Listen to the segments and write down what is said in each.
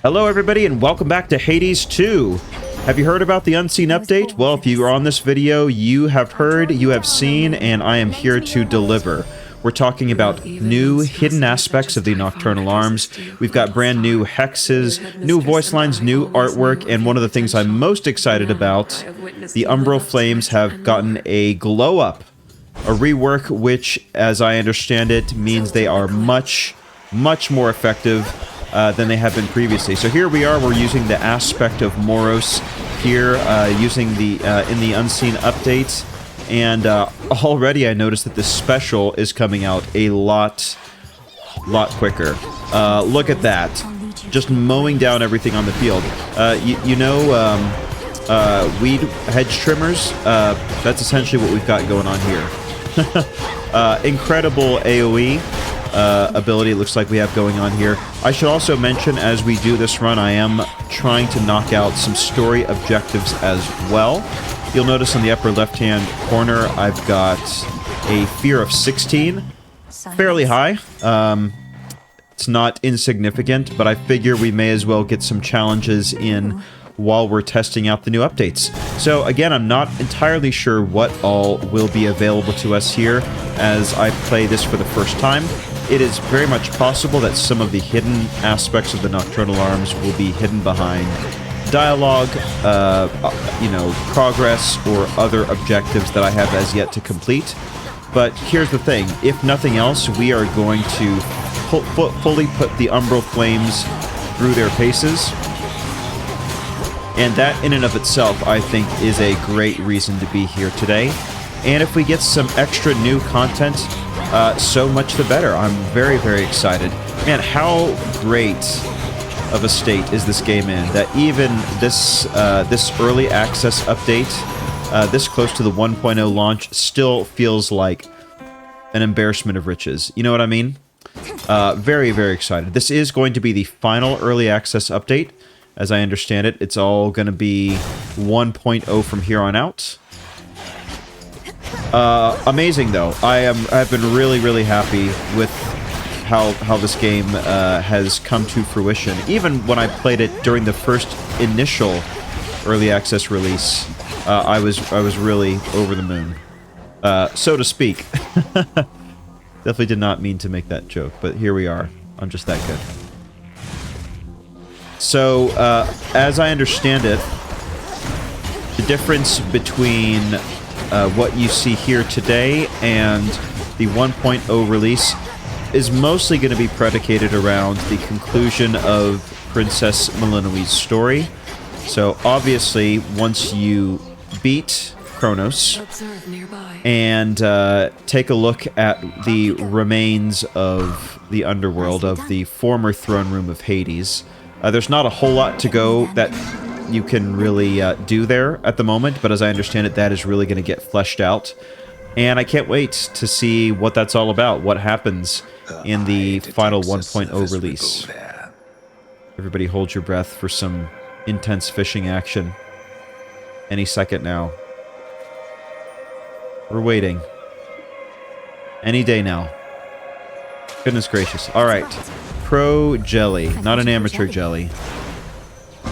Hello everybody and welcome back to Hades 2. Have you heard about the Unseen update? Well, if you are on this video, you have heard, you have seen, and I am here to deliver. We're talking about new hidden aspects of the Nocturnal Arms. We've got brand new hexes, new voice lines, new artwork, and one of the things I'm most excited about, the Umbral flames have gotten a glow up, a rework which, as I understand it, means they are much more effective than they have been previously. So here we are, we're using the aspect of Moros here, using the in the Unseen update, and already I noticed that this special is coming out a lot quicker. Look at that, just mowing down everything on the field. Weed hedge trimmers, that's essentially what we've got going on here. Incredible AoE ability it looks like we have going on here. I should also mention, as we do this run, I am trying to knock out some story objectives as well. You'll notice on the upper left-hand corner, I've got a fear of 16. Fairly high. It's not insignificant, but I figure we may as well get some challenges in while we're testing out the new updates. So again, I'm not entirely sure what all will be available to us here as I play this for the first time. It is very much possible that some of the hidden aspects of the Nocturnal Arms will be hidden behind dialogue, progress, or other objectives that I have as yet to complete. But here's the thing, if nothing else, we are going to fully put the Umbral flames through their paces. And that in and of itself, I think, is a great reason to be here today. And if we get some extra new content, so much the better. I'm very excited. Man, how great of a state is this game in, that even this this early access update, this close to the 1.0 launch, still feels like an embarrassment of riches. You know what I mean? Very excited. This is going to be the final early access update. As I understand it, it's all going to be 1.0 from here on out. Amazing, though. I've been really happy with how this game has come to fruition. Even when I played it during the first initial early access release, I was really over the moon, so to speak. Definitely did not mean to make that joke, but here we are. I'm just that good. So, as I understand it, the difference between what you see here today and the 1.0 release is mostly going to be predicated around the conclusion of Princess Melinoe's story. So, obviously, once you beat Kronos and take a look at the remains of the Underworld, of the former throne room of Hades, there's not a whole lot to go that you can really do there at the moment, but as I understand it, that is really going to get fleshed out. And I can't wait to see what that's all about, what happens in the final 1.0 release. Everybody hold your breath for some intense fishing action. Any second now. We're waiting. Any day now. Goodness gracious. Alright. Pro jelly, not an amateur jelly. I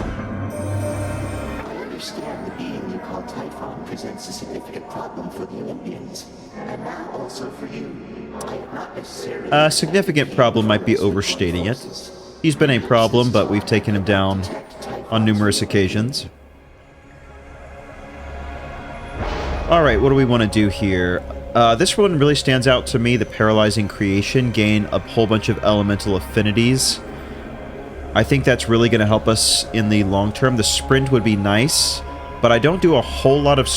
understand the being you call Typhon presents a significant problem for the Olympians, and now also for you. I have not necessarily... A significant problem might be overstating it. He's been a problem, but we've taken him down on numerous occasions. Alright, what do we want to do here? This one really stands out to me, the Paralyzing Creation. Gain a whole bunch of elemental affinities. I think that's really going to help us in the long term. The sprint would be nice, but I don't do a whole lot of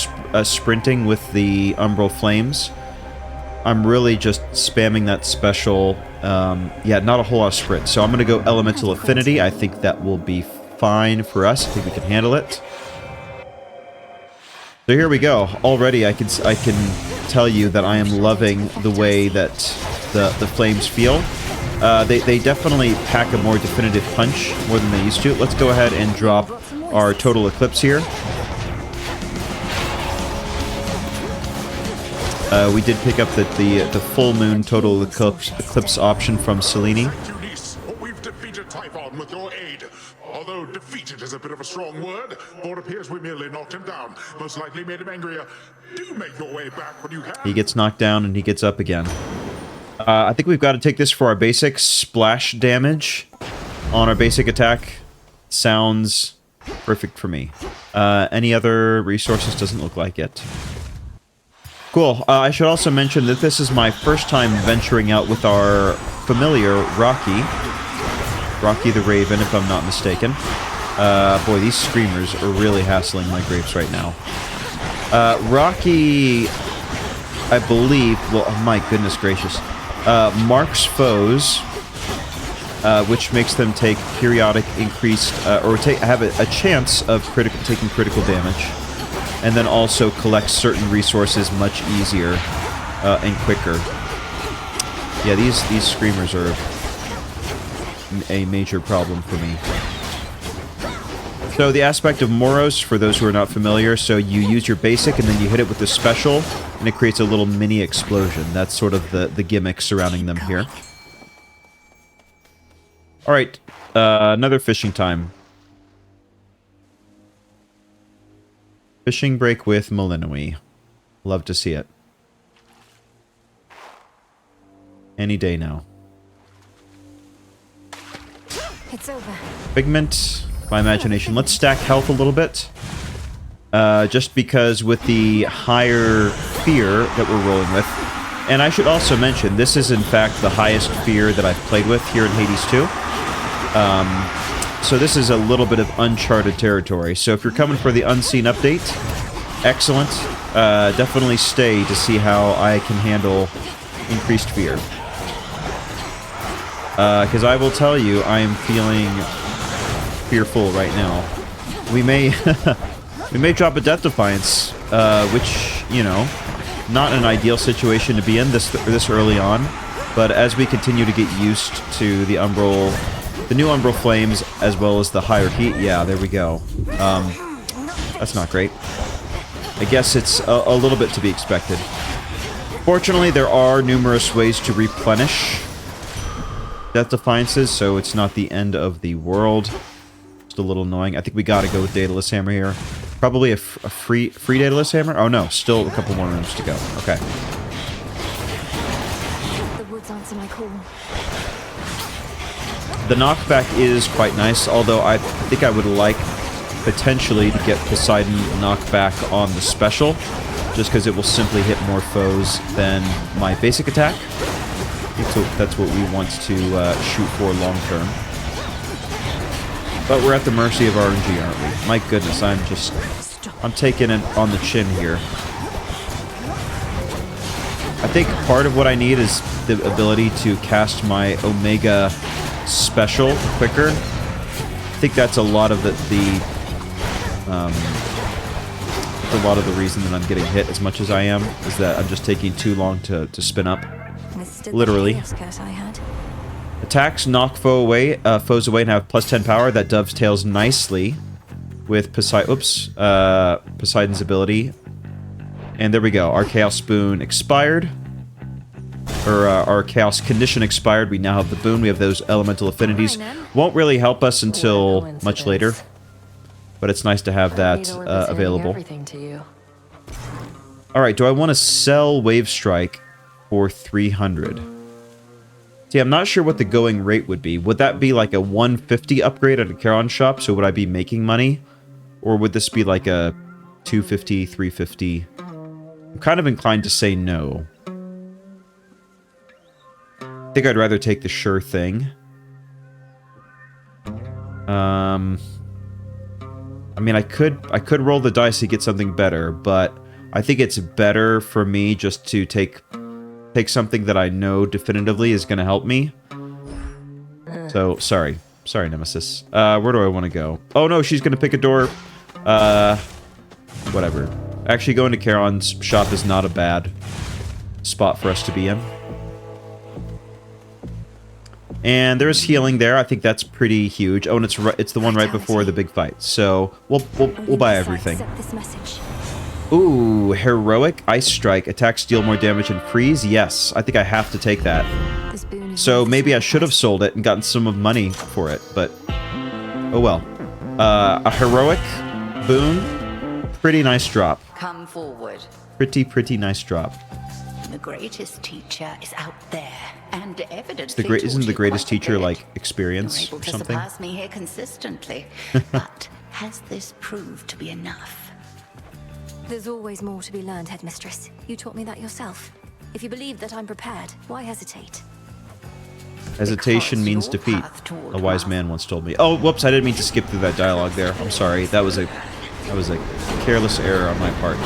sprinting with the Umbral Flames. I'm really just spamming that special. Yeah, not a whole lot of sprint. So I'm going to go Elemental Affinity. I think that will be fine for us. I think we can handle it. So here we go. Already I can tell you that I am loving the way that the flames feel. They definitely pack a more definitive punch more than they used to. Let's go ahead and drop our Total Eclipse here. We did pick up the full moon Total Eclipse option from Selene. We've defeated Typhon with your aid. Although defeated is a bit of a strong word, for it appears we merely knocked him down. Most likely made him angrier. Do make your way back when you can. He gets knocked down and he gets up again. I think we've got to take this for our basic splash damage on our basic attack. Sounds perfect for me. Any other resources? Doesn't look like it. Cool. I should also mention that this is my first time venturing out with our familiar Rocky. Rocky the Raven, if I'm not mistaken. Boy, these screamers are really hassling my grapes right now. Rocky, I believe... Well, oh my goodness gracious. Marks foes, which makes them take periodic increased... or have a chance of taking critical damage. And then also collect certain resources much easier and quicker. Yeah, these screamers are a major problem for me. So the aspect of Moros, for those who are not familiar, so you use your basic and then you hit it with the special, and it creates a little mini explosion. That's sort of the gimmick surrounding them here. Alright, another fishing time. Fishing break with Melinoe. Love to see it. Any day now. It's over. Figment, my imagination. Let's stack health a little bit. Just because with the higher fear that we're rolling with. And I should also mention, this is in fact the highest fear that I've played with here in Hades 2. So this is a little bit of uncharted territory. So if you're coming for the unseen update, excellent. Definitely stay to see how I can handle increased fear. Because I will tell you, I am feeling fearful right now. We may we may drop a Death Defiance, which, you know, not an ideal situation to be in this early on. But as we continue to get used to the Umbral, the new Umbral flames, as well as the higher heat, yeah, there we go. That's not great. I guess it's a little bit to be expected. Fortunately, there are numerous ways to replenish Death Defiances, so it's not the end of the world. Just a little annoying. I think we gotta go with Daedalus Hammer here. Probably a free Daedalus Hammer? Oh no, still a couple more rooms to go. Okay. The woods answer my call. The knockback is quite nice, although I think I would like potentially to get Poseidon knockback on the special, just because it will simply hit more foes than my basic attack. So that's what we want to shoot for long term. But we're at the mercy of RNG, aren't we? My goodness, I'm taking it on the chin here. I think part of what I need is the ability to cast my Omega special quicker. I think that's a lot of the reason that I'm getting hit as much as I am, is that I'm just taking too long to spin up. Literally. Attacks knock foes away and have +10 power. That dovetails nicely with Poseidon's ability. And there we go. Our Chaos Boon expired. Or our Chaos Condition expired. We now have the Boon. We have those elemental affinities. Won't really help us until much later. But it's nice to have that available. Alright, do I want to sell Wave Strike for 300? See, I'm not sure what the going rate would be. Would that be like a 150 upgrade at a Charon shop? So would I be making money? Or would this be like a 250, 350? I'm kind of inclined to say no. I think I'd rather take the sure thing. I mean, I could roll the dice to get something better, but I think it's better for me just to take something that I know definitively is going to help me. So, sorry, Nemesis. Where do I want to go? Oh no, she's going to pick a door. Whatever. Actually, going to Charon's shop is not a bad spot for us to be in. And there's healing there. I think that's pretty huge. Oh, and it's the one right before the big fight. So we'll buy everything. Ooh, heroic ice strike. Attacks deal more damage and freeze. Yes, I think I have to take that. So maybe I should have sold it and gotten some of money for it, but oh well. A heroic boon, pretty nice drop. Come forward. Pretty nice drop. The greatest teacher is out there, and evidently Isn't the greatest teacher like experience You're able or to something? surpass me here consistently, but has this proved to be enough? There's always more to be learned, headmistress. You taught me that yourself. If you believe that I'm prepared, why hesitate? Hesitation Because means your defeat. path toward A wise mastery- man once told me. Oh, whoops! I didn't mean to skip through that dialogue there. I'm sorry. That was a careless error on my part.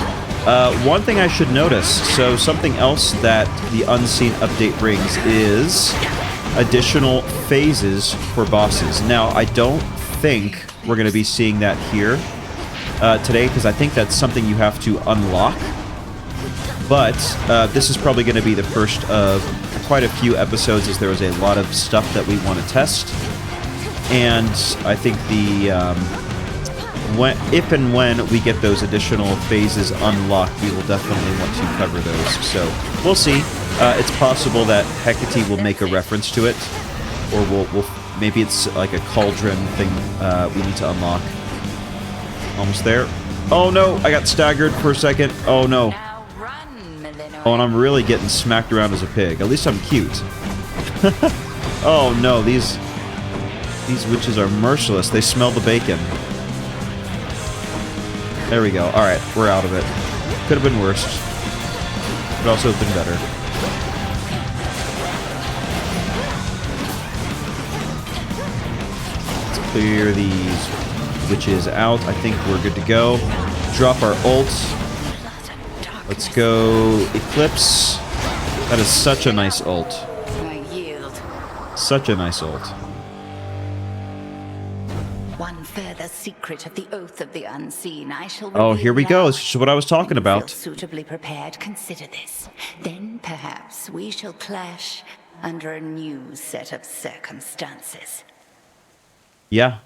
One thing I should notice. So something else that the Unseen update brings is additional phases for bosses. Now, I don't think we're going to be seeing that here today, because I think that's something you have to unlock. But this is probably going to be the first of quite a few episodes, as there was a lot of stuff that we want to test. And I think if and when we get those additional phases unlocked, we will definitely want to cover those. So we'll see. It's possible that Hecate will make a reference to it, or maybe it's like a cauldron thing we need to unlock. Almost there. Oh no, I got staggered for a second. Oh no. Now run, Melinoe. Oh, and I'm really getting smacked around as a pig. At least I'm cute. Oh no, these witches are merciless. They smell the bacon. There we go. Alright, we're out of it. Could have been worse. Could also have been better. Let's clear these witches out. I think we're good to go. Drop our ult. Let's go Eclipse. That is such a nice ult. I yield. Such a nice ult. One further secret of the oath of the unseen I shall Oh, reveal here we now. go. This is what I was talking When you about. feel suitably prepared, consider this. Then perhaps we shall clash under a new set of circumstances. Yeah.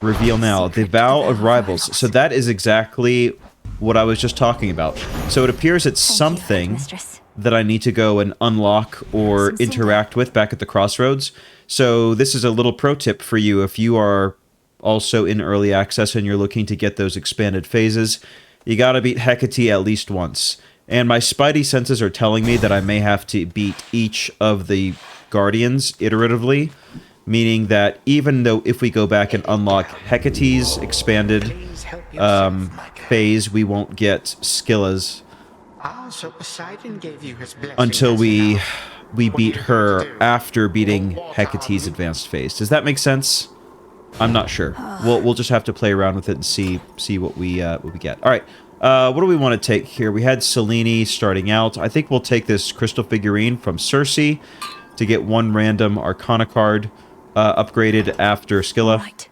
Reveal now. The Vow of Rivals. So that is exactly what I was just talking about. So it appears it's Thank you, something headmistress. that I need to go and unlock or Some symbol. interact with back at the crossroads. So this is a little pro tip for you if you are also in early access and you're looking to get those expanded phases. You gotta beat Hecate at least once. And my spidey senses are telling me that I may have to beat each of the guardians iteratively, meaning that even though if we go back and unlock Hecate's expanded phase, we won't get Scylla's So Poseidon gave you his blessing until as we an beat her after beating Hecate's advanced phase. Does that make sense? I'm not sure. We'll just have to play around with it and see what we get. All right. What do we want to take here? We had Selene starting out. I think we'll take this crystal figurine from Circe to get one random Arcana card upgraded after Scylla. Right.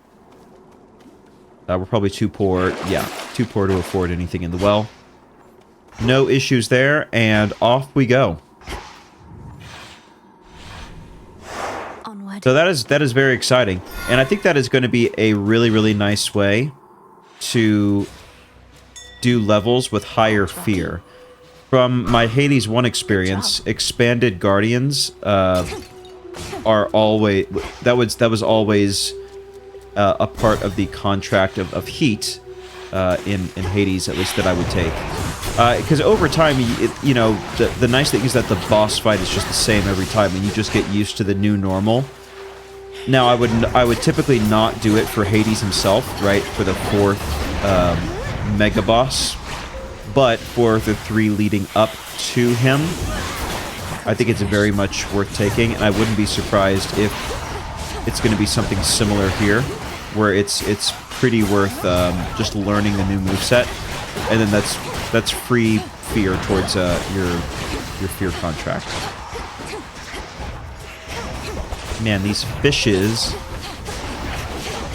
We're probably too poor. Yeah, too poor to afford anything in the well. No issues there, and off we go. Onward. So that is very exciting, and I think that is going to be a really nice way to do levels with higher fear. From my Hades 1 experience, expanded guardians are always that was always a part of the contract of heat in Hades, at least, that I would take. Because over time, you know, the nice thing is that the boss fight is just the same every time, and you just get used to the new normal. Now, I would typically not do it for Hades himself, right, for the 4th mega boss, but for the 3 leading up to him, I think it's very much worth taking, and I wouldn't be surprised if it's going to be something similar here, where it's pretty worth just learning the new moveset, and then that's free fear towards your fear contract. Man, these fishes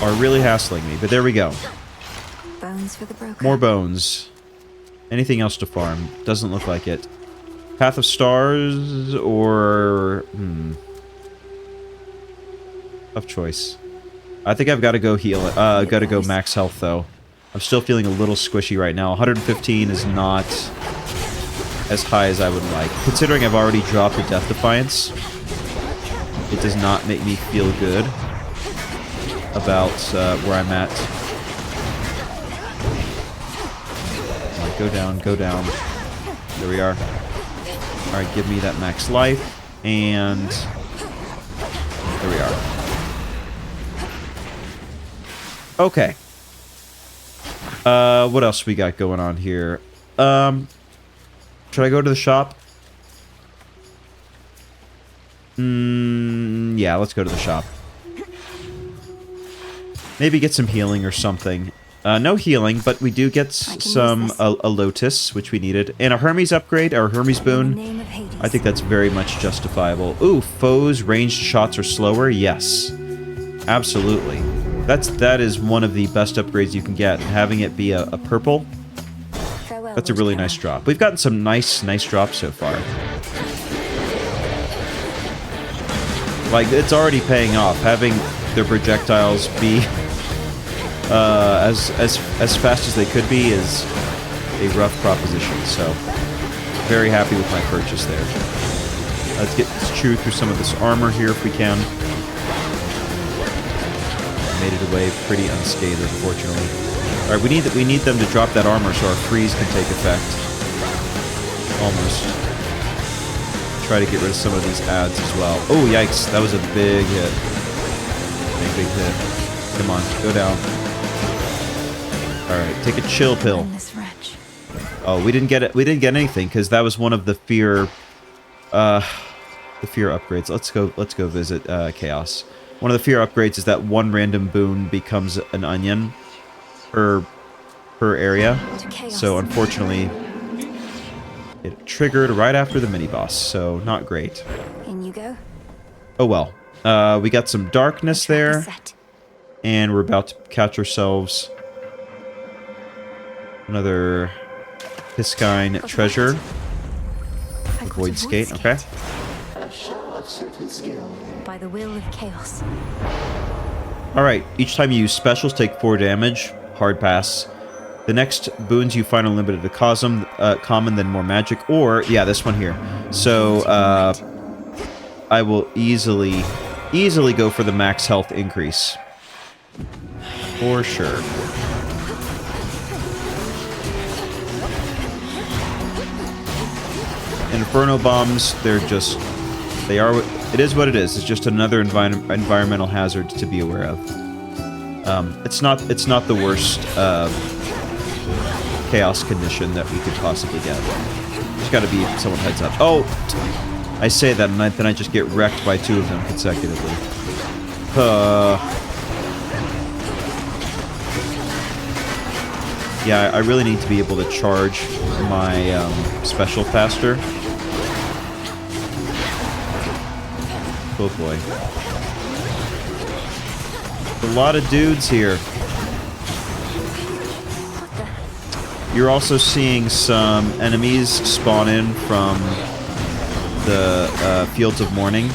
are really hassling me, but there we go. Bones for the broken. More bones. Anything else to farm? Doesn't look like it. Path of Stars or... Tough choice. I think I've got to go heal it. I've got to go max health, though. I'm still feeling a little squishy right now. 115 is not as high as I would like. Considering I've already dropped a Death Defiance, It does not make me feel good about where I'm at. Come on, go down, go down. There we are. Alright, give me that max life. And there we are. Okay. What else we got going on here? Should I go to the shop? Yeah, let's go to the shop. Maybe get some healing or something. No healing, but we do get some a lotus, which we needed, and a Hermes upgrade, or Hermes boon. I think that's very much justifiable. Ooh, foes' ranged shots are slower. Yes, absolutely. That is one of the best upgrades you can get. And having it be a purple, that's a really nice drop. We've gotten some nice drops so far. Like, it's already paying off. Having their projectiles be as fast as they could be is a rough proposition. So, very happy with my purchase there. Let's chew through some of this armor here if we can. Made it away pretty unscathed, unfortunately. All right, we need them to drop that armor so our freeze can take effect. Almost. Try to get rid of some of these ads as well. Oh, yikes! That was a big hit. Big hit. Come on, go down. All right, take a chill pill. Oh, we didn't get it. We didn't get anything because that was one of the fear upgrades. Let's go visit Chaos. One of the fear upgrades is that one random boon becomes an onion per area. So unfortunately, it triggered right after the mini boss. So not great. In you go. Oh well. We got some darkness there, and we're about to catch ourselves another Piscine treasure. Void's Gate. Okay. By the will of chaos. Alright, each time you use specials, take 4 damage. Hard pass. The next boons you find are limited to common, then more magic. Or, yeah, this one here. So, I will easily go for the max health increase. For sure. Inferno bombs, it is what it is. It's just another environmental hazard to be aware of. It's not the worst chaos condition that we could possibly get. Just got to be somewhat heads up. Oh, I say that, and then I just get wrecked by 2 of them consecutively. Yeah, I really need to be able to charge my special faster. Oh boy. A lot of dudes here. You're also seeing some enemies spawn in from the Fields of Mourning.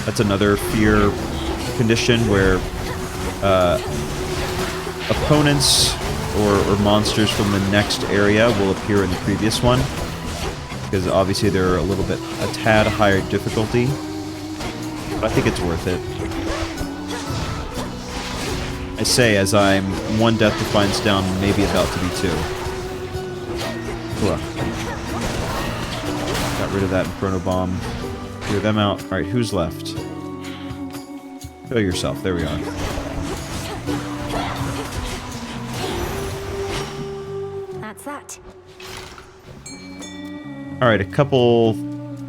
That's another fear condition where opponents or monsters from the next area will appear in the previous one. Because obviously they're a tad higher difficulty. But I think it's worth it. I say as I'm 1 Death Defiance down, maybe about to be 2. Ugh. Got rid of that Inferno Bomb. Clear them out. Alright, who's left? Show yourself. There we are. That's that. Alright, a couple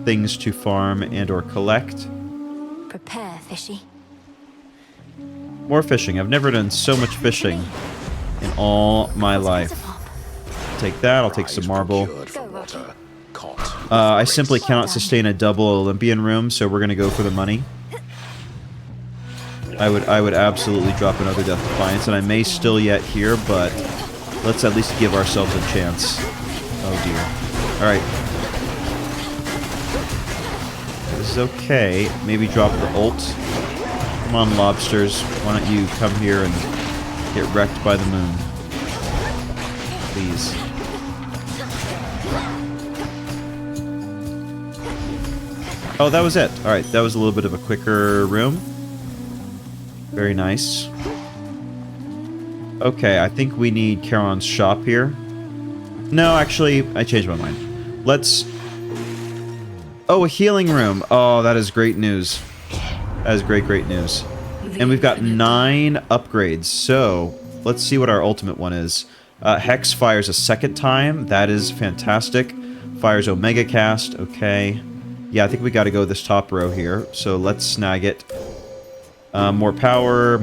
things to farm and or collect. Prepare, fishy. More fishing. I've never done so much fishing in all my life. Take that. I'll take some marble. I simply cannot sustain a double Olympian room, so we're gonna go for the money. I would absolutely drop another Death Defiance, and I may still yet here, but let's at least give ourselves a chance. Oh dear. Alright. This is okay. Maybe drop the ult. Come on, lobsters. Why don't you come here and get wrecked by the moon? Please. Oh, that was it. All right, that was a little bit of a quicker room. Very nice. Okay, I think we need Charon's shop here. No, actually, I changed my mind. Let's... Oh, a healing room. Oh, that is great news. That is great, great news. And we've got 9 upgrades, so let's see what our ultimate one is. Hex fires a second time. That is fantastic. Fires Omega Cast. Okay. Yeah, I think we got to go this top row here. So let's snag it. More power,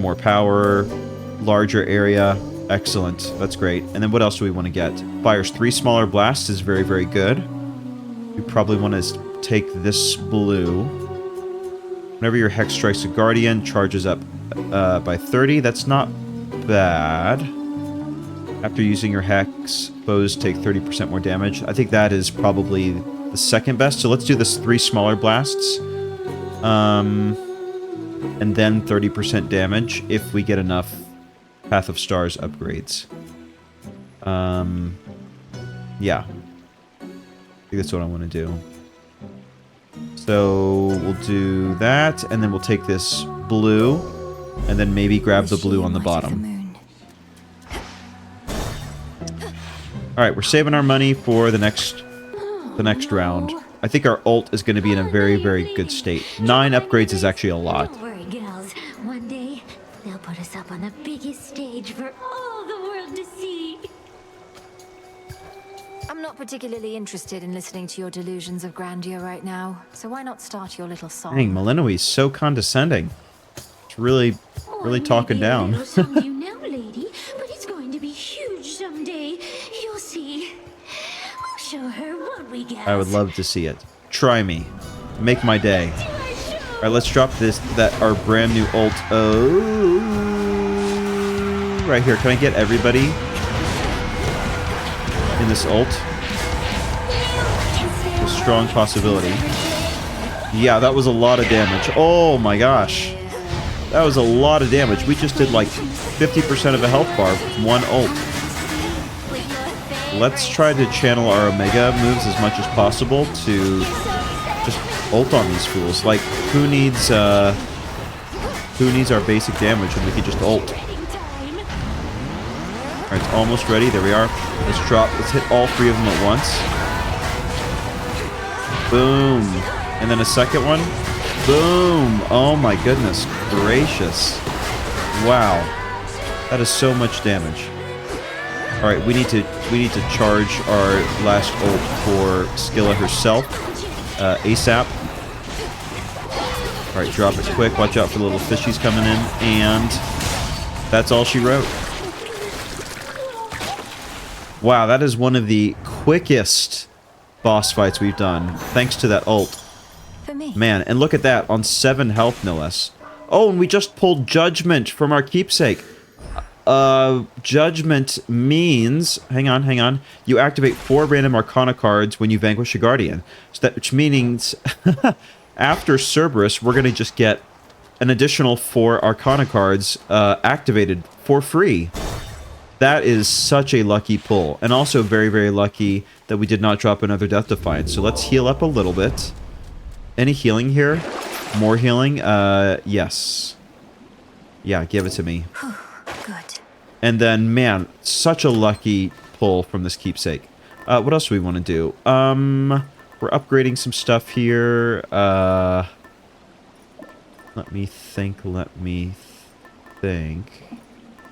larger area. Excellent. That's great. And then what else do we want to get? Fires 3 smaller blasts is very, very good. We probably want to take this blue. Whenever your Hex strikes a Guardian, charges up by 30. That's not bad. After using your Hex, foes take 30% more damage. I think that is probably the second best. So let's do this 3 smaller blasts. And then 30% damage if we get enough Path of Stars upgrades. Yeah. I think that's what I want to do. So we'll do that, and then we'll take this blue, and then maybe grab the blue on the bottom. Alright, we're saving our money for the next round. I think our ult is going to be in a very, very good state. 9 upgrades is actually a lot. Don't worry, gals. One day, they'll put us up on the biggest stage for all the world to see. I'm not particularly interested in listening to your delusions of grandeur right now, so why not start your little song? Dang, Melinoe is so condescending. It's really talking down. You know, lady, but it's going to be huge someday. You'll see. We'll show her what we got. I would love to see it. Try me. Make my day. Alright, let's drop our brand new ult. Oh, right here. Can I get everybody in this ult? A strong possibility. Yeah, that was a lot of damage. Oh my gosh. That was a lot of damage. We just did like 50% of a health bar with one ult. Let's try to channel our Omega moves as much as possible to just ult on these fools. Like, who needs our basic damage when we can just ult? Alright, it's almost ready. There we are. Let's hit all 3 of them at once. Boom. And then a second one. Boom. Oh my goodness gracious. Wow. That is so much damage. Alright, we need to charge our last ult for Scylla herself. ASAP. Alright, drop it quick. Watch out for the little fishies coming in. And that's all she wrote. Wow, that is one of the quickest boss fights we've done, thanks to that ult. For me. Man, and look at that, on 7 health, no less. Oh, and we just pulled Judgment from our keepsake. Judgment means... Hang on. You activate 4 random Arcana cards when you vanquish a Guardian. So that, which means, after Cerberus, we're going to just get an additional 4 Arcana cards activated for free. That is such a lucky pull. And also very, very lucky that we did not drop another Death Defiance. So let's heal up a little bit. Any healing here? More healing? Yes. Yeah, give it to me. Good. And then, man, such a lucky pull from this keepsake. What else do we want to do? We're upgrading some stuff here. Let me think.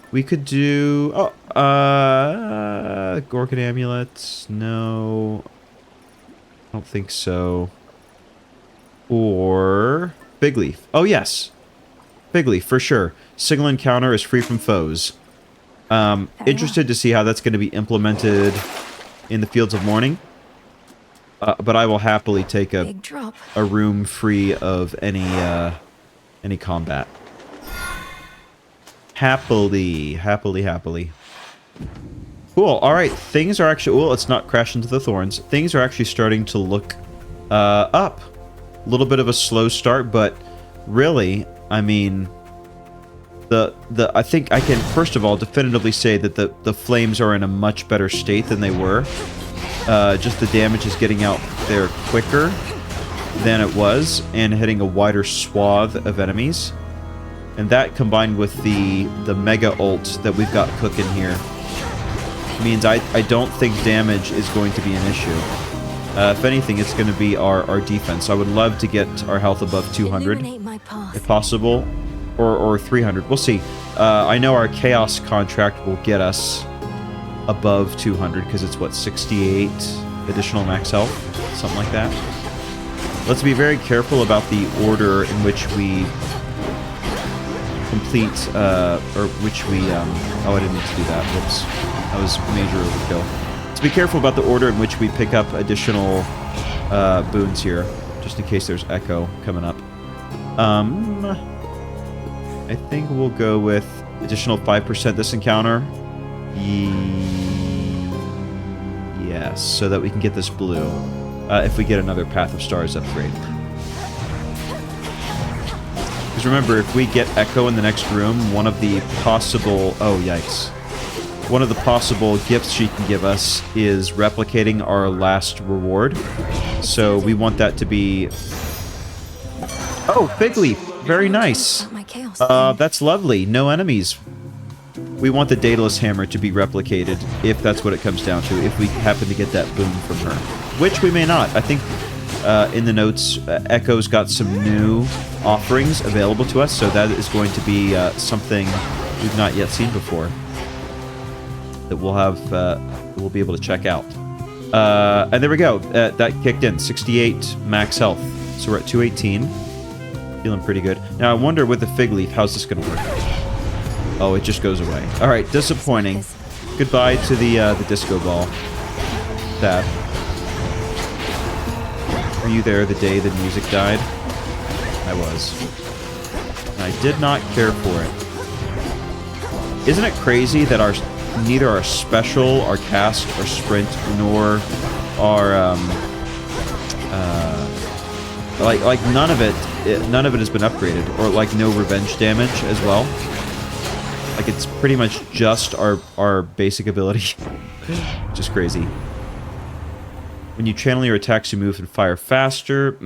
We could do... Oh, Gorgon amulets. No. I don't think so. Or... Big Leaf. Oh, yes. Big Leaf, for sure. Single encounter is free from foes. Interested to see how that's going to be implemented in the Fields of Mourning. But I will happily take a room free of any combat. Happily. Cool. All right. Things are actually... Well, let's not crash into the thorns. Things are actually starting to look up. A little bit of a slow start, but really, I mean... I think I can, first of all, definitively say that the flames are in a much better state than they were. Just the damage is getting out there quicker. than it was and hitting a wider swath of enemies. And that combined with the mega ult that we've got cooking here means I don't think damage is going to be an issue. If anything, it's going to be our defense. I would love to get our health above 200 if possible, or 300. We'll see. I know our chaos contract will get us above 200 because it's what, 68 additional max health, something like that. Let's be very careful about the order in which we complete, or which we, oh, I didn't need to do that. Whoops. That was major overkill. Let's be careful about the order in which we pick up additional boons here, just in case there's Echo coming up. I think we'll go with additional 5% this encounter. Yes, so that we can get this blue. If we get another Path of Stars upgrade. Because remember, if we get Echo in the next room, one of the possible... Oh, yikes. One of the possible gifts she can give us is replicating our last reward. So we want that to be... Oh, Fig Leaf! Very nice! That's lovely. No enemies. We want the Daedalus Hammer to be replicated, if that's what it comes down to, if we happen to get that boon from her. Which we may not. I think in the notes, Echo's got some new offerings available to us, so that is going to be something we've not yet seen before. That we'll have, we'll be able to check out. And there we go. That kicked in. 68 max health. So we're at 218. Feeling pretty good. Now I wonder with the Fig Leaf, how's this going to work? Oh, it just goes away. All right, disappointing. Goodbye to the disco ball. That. Were you there the day the music died? I was. And I did not care for it. Isn't it crazy that neither our special, our cast, our sprint, nor our like none of it has been upgraded, or like no revenge damage as well. Like it's pretty much just our basic ability, which is crazy. When you channel your attacks, you move and fire faster.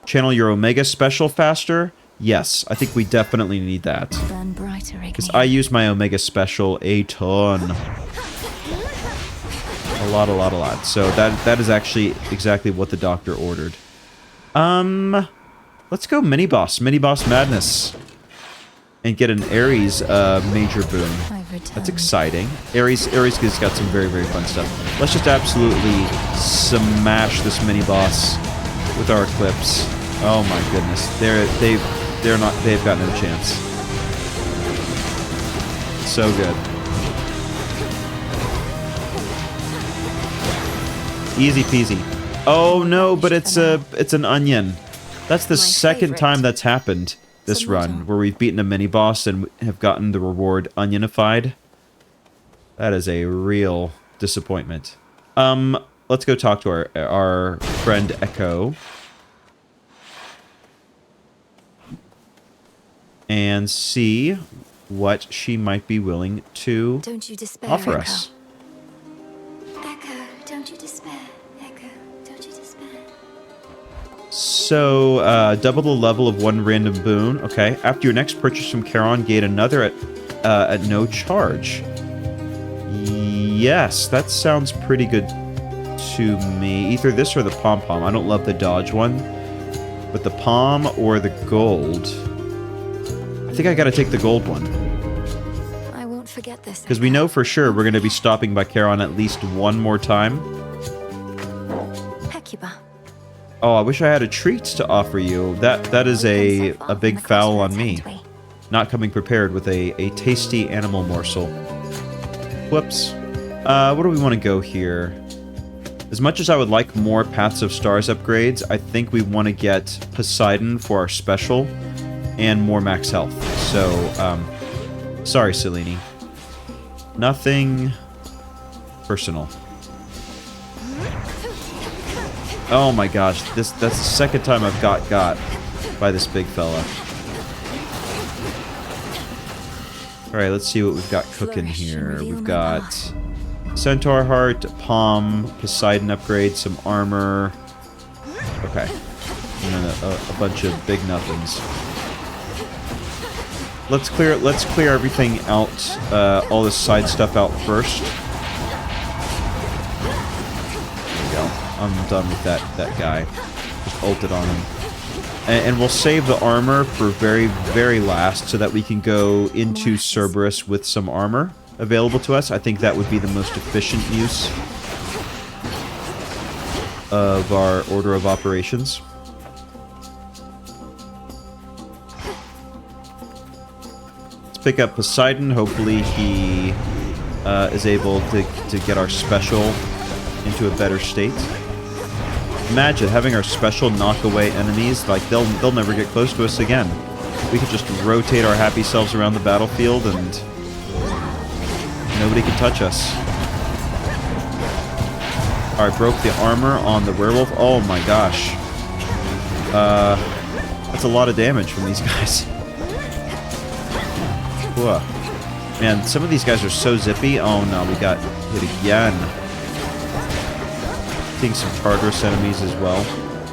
Channel your Omega special faster. Yes, I think we definitely need that. Because I use my Omega special a ton. A lot. So that is actually exactly what the doctor ordered. Let's go mini-boss madness. And get an Ares major boon. That's exciting. Ares has got some very, very fun stuff. Let's just absolutely smash this mini-boss with our Eclipse. Oh my goodness. They've got no chance. So good. Easy peasy. Oh no, but it's an onion. That's the second time that's happened this run, where we've beaten a mini-boss and have gotten the reward onionified. That is a real disappointment. Let's go talk to our friend Echo. And see what she might be willing to offer us. Echo, don't you despair. Echo, don't you despair. So, double the level of one random boon. Okay. After your next purchase from Charon, gain another at no charge. Yes, that sounds pretty good to me. Either this or the pom-pom. I don't love the dodge one. But the pom or the gold. I think I gotta take the gold one. I won't forget this. Because we know for sure we're gonna be stopping by Charon at least one more time. Hecuba. Oh, I wish I had a treat to offer you. That is a big foul on me. Not coming prepared with a tasty animal morsel. Whoops. Where do we want to go here? As much as I would like more Paths of Stars upgrades, I think we want to get Poseidon for our special and more max health. So, sorry, Selene. Nothing personal. Oh my gosh, that's the second time I've got by this big fella. Alright, let's see what we've got cooking here. We've got Centaur Heart, Palm, Poseidon upgrade, some armor. Okay. And then a bunch of big nothings. Let's clear everything out, all this side stuff out first. There we go. I'm done with that guy. Just ulted on him. And we'll save the armor for very, very last so that we can go into Cerberus with some armor available to us. I think that would be the most efficient use of our order of operations. Let's pick up Poseidon. Hopefully he is able to get our special into a better state. Imagine having our special knock away enemies, like they'll never get close to us again. We could just rotate our happy selves around the battlefield and nobody can touch us. Alright, broke the armor on the werewolf. Oh my gosh. That's a lot of damage from these guys. Whoa. Man, some of these guys are so zippy. Oh no, we got hit again. Seeing some Cerberus enemies as well.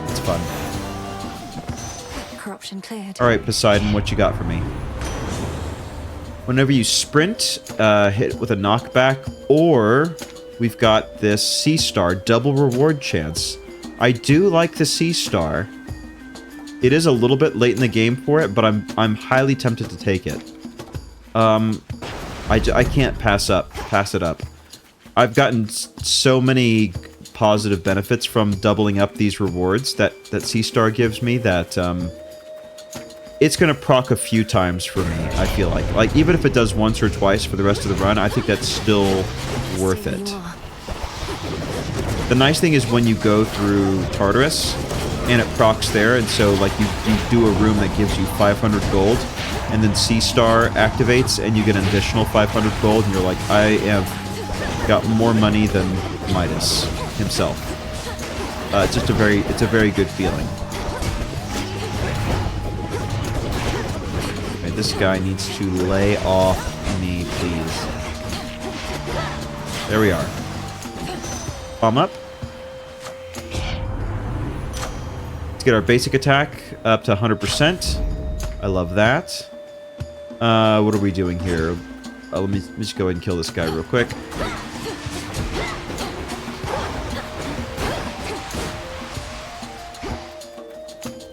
It's fun. Corruption cleared. Alright, Poseidon, what you got for me? Whenever you sprint, hit with a knockback, or we've got this Sea Star, double reward chance. I do like the Sea Star. It is a little bit late in the game for it, but I'm highly tempted to take it. I can't pass it up. I've gotten so many positive benefits from doubling up these rewards that Sea Star gives me that it's gonna proc a few times for me. I feel like even if it does once or twice for the rest of the run, I think that's still worth it. The nice thing is when you go through Cerberus and it procs there, and so like you do a room that gives you 500 gold, and then Sea Star activates and you get an additional 500 gold, and you're like, I have got more money than Midas himself. It's just a very good feeling. Okay, this guy needs to lay off me, please. There we are. Bomb up. Let's get our basic attack up to 100%. I love that. What are we doing here? Let me just go ahead and kill this guy real quick.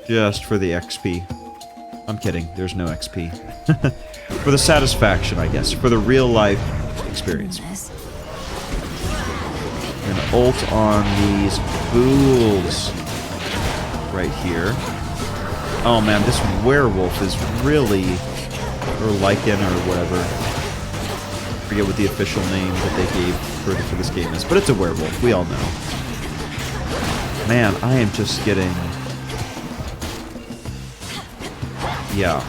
Just for the XP. I'm kidding. There's no XP. For the satisfaction, I guess. For the real life experience. I'm gonna ult on these fools right here. Oh man, this werewolf is really, or lichen or whatever. I forget what the official name that they gave for this game is, but it's a werewolf. We all know. Man, I am just getting. Yeah.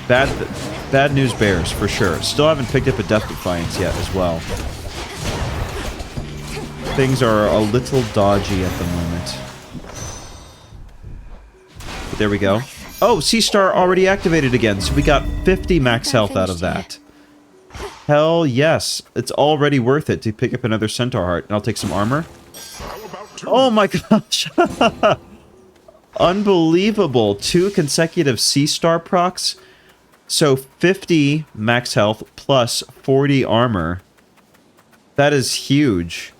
Bad news bears, for sure. Still haven't picked up a Death Defiance yet as well. Things are a little dodgy at the moment. But there we go. Oh, Sea Star already activated again, so we got 50 max health out of that. Hell yes. It's already worth it to pick up another Centaur Heart. And I'll take some armor. Oh my gosh. Unbelievable. 2 consecutive Sea Star procs. So 50 max health plus 40 armor. That is huge.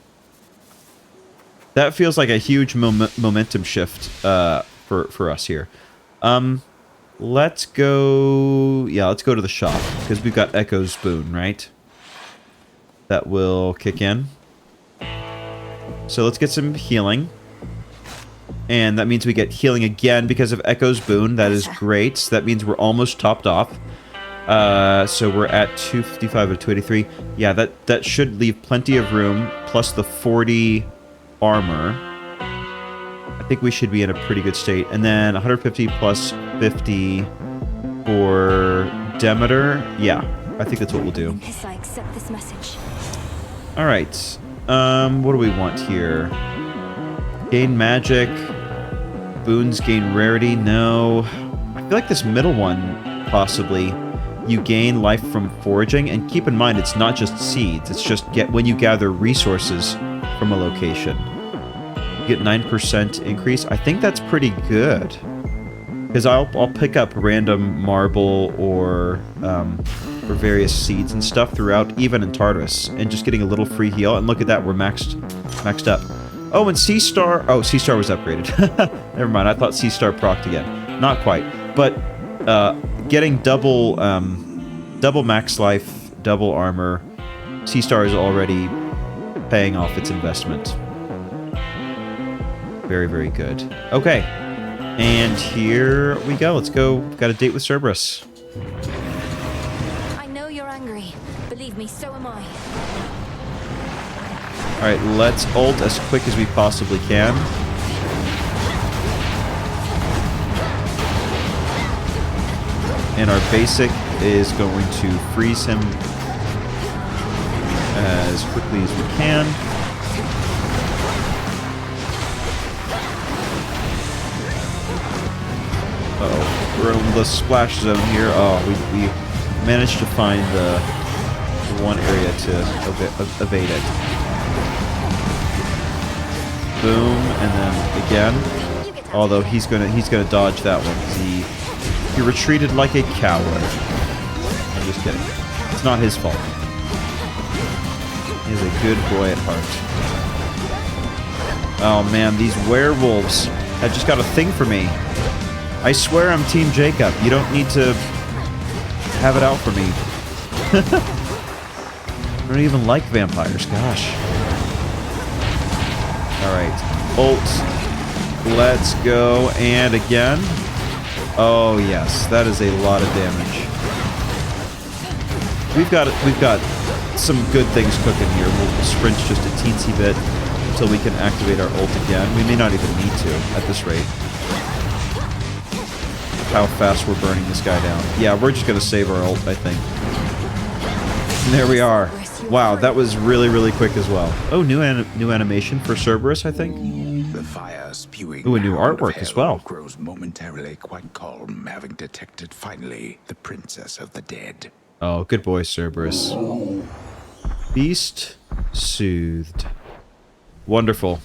That feels like a huge momentum shift for us here. Let's go. Yeah, let's go to the shop because we've got Echo's Boon, right? That will kick in. So let's get some healing. And that means we get healing again because of Echo's Boon. That is great. So that means we're almost topped off. So we're at 255 or 283. Yeah, that should leave plenty of room. Plus the 40 armor. I think we should be in a pretty good state. And then 150 plus 50 for Demeter. Yeah, I think that's what we'll do. Olympus, I accept this message. All right. What do we want here? Gain magic. Boons gain rarity. No. I feel like this middle one, possibly. You gain life from foraging. And keep in mind, it's not just seeds. It's just when you gather resources from a location. get 9% increase. I think that's pretty good. Because I'll pick up random marble or various seeds and stuff throughout, even in Tartarus, and just getting a little free heal. And look at that, we're maxed up. Oh, and C Star. Oh, C Star was upgraded. Never mind. I thought C Star procced again. Not quite, but getting double max life, double armor. C Star is already paying off its investment. Very, very good. Okay. And here we go. Let's go. Got a date with Cerberus. I know you're angry. Believe me, so am I. Alright, let's ult as quick as we possibly can. And our basic is going to freeze him as quickly as we can. Uh-oh. We're in the splash zone here. Oh, we managed to find the one area to evade it. Boom, and then again. Although he's gonna dodge that one. He retreated like a coward. I'm just kidding. It's not his fault. He's a good boy at heart. Oh man, these werewolves have just got a thing for me. I swear I'm Team Jacob. You don't need to have it out for me. I don't even like vampires, gosh. Alright, ult. Let's go, and again. Oh yes, that is a lot of damage. We've got some good things cooking here. We'll sprint just a teensy bit until we can activate our ult again. We may not even need to at this rate. How fast we're burning this guy down. Yeah, we're just gonna save our ult, I think. And there we are. Wow, that was really, really quick as well. Oh, new animation for Cerberus, I think. The fire spewing. Ooh, a new artwork as well. Grows momentarily quite calm, having detected finally the princess of the dead. Oh, good boy, Cerberus. Beast soothed. Wonderful.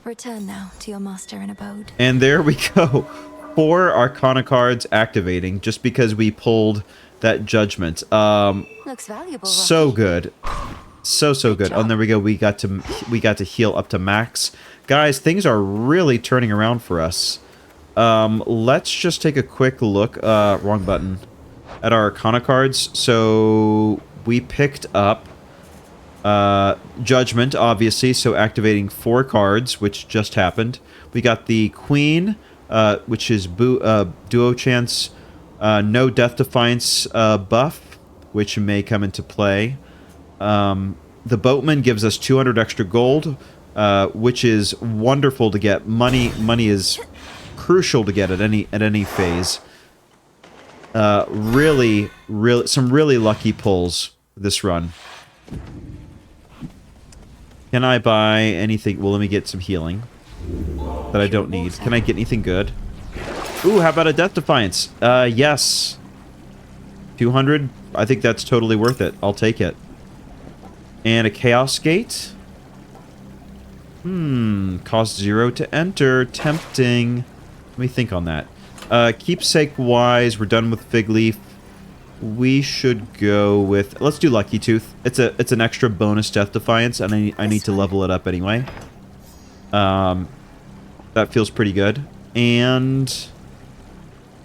Return now to your master and abode. And there we go. 4 Arcana cards activating just because we pulled that judgment. Looks valuable. So good. So good. Oh, and there we go. We got to heal up to max. Guys, things are really turning around for us. Let's just take a quick look. Wrong button. At our Arcana cards. So we picked up Judgment, obviously, so activating 4 cards, which just happened. We got the Queen, which is Duo Chance, no Death Defiance buff, which may come into play. The Boatman gives us 200 extra gold, which is wonderful to get. Money is crucial to get at any phase. Really, some really lucky pulls this run. Can I buy anything? Well, let me get some healing that I don't need. Can I get anything good? Ooh, how about a Death Defiance? Yes. 200? I think that's totally worth it. I'll take it. And a Chaos Gate? Cost 0 to enter. Tempting. Let me think on that. Keepsake-wise, we're done with Fig Leaf. We should go with... Let's do Lucky Tooth. It's an extra bonus Death Defiance, and I need to level it up anyway. That feels pretty good. And...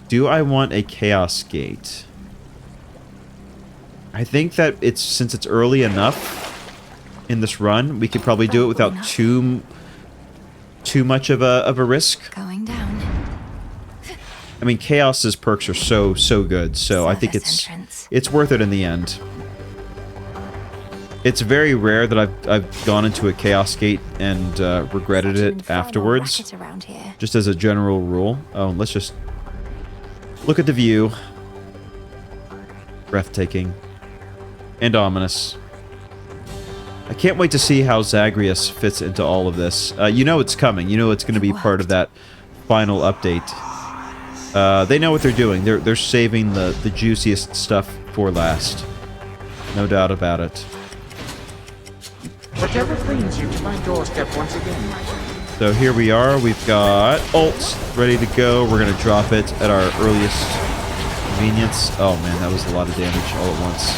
do I want a Chaos Gate? I think that since it's early enough in this run, we could probably do it without too much of a risk. Going down. I mean, Chaos's perks are so good, so I think it's worth it in the end. It's very rare that I've gone into a Chaos Gate and regretted it afterwards. Just as a general rule. Oh, let's just look at the view. Breathtaking. And ominous. I can't wait to see how Zagreus fits into all of this. You know it's coming. You know it's going to be part of that final update. They know what they're doing. They're saving the juiciest stuff for last. No doubt about it. Whatever brings you to my doorstep once again. So here we are. We've got ult ready to go. We're going to drop it at our earliest convenience. Oh man, that was a lot of damage all at once.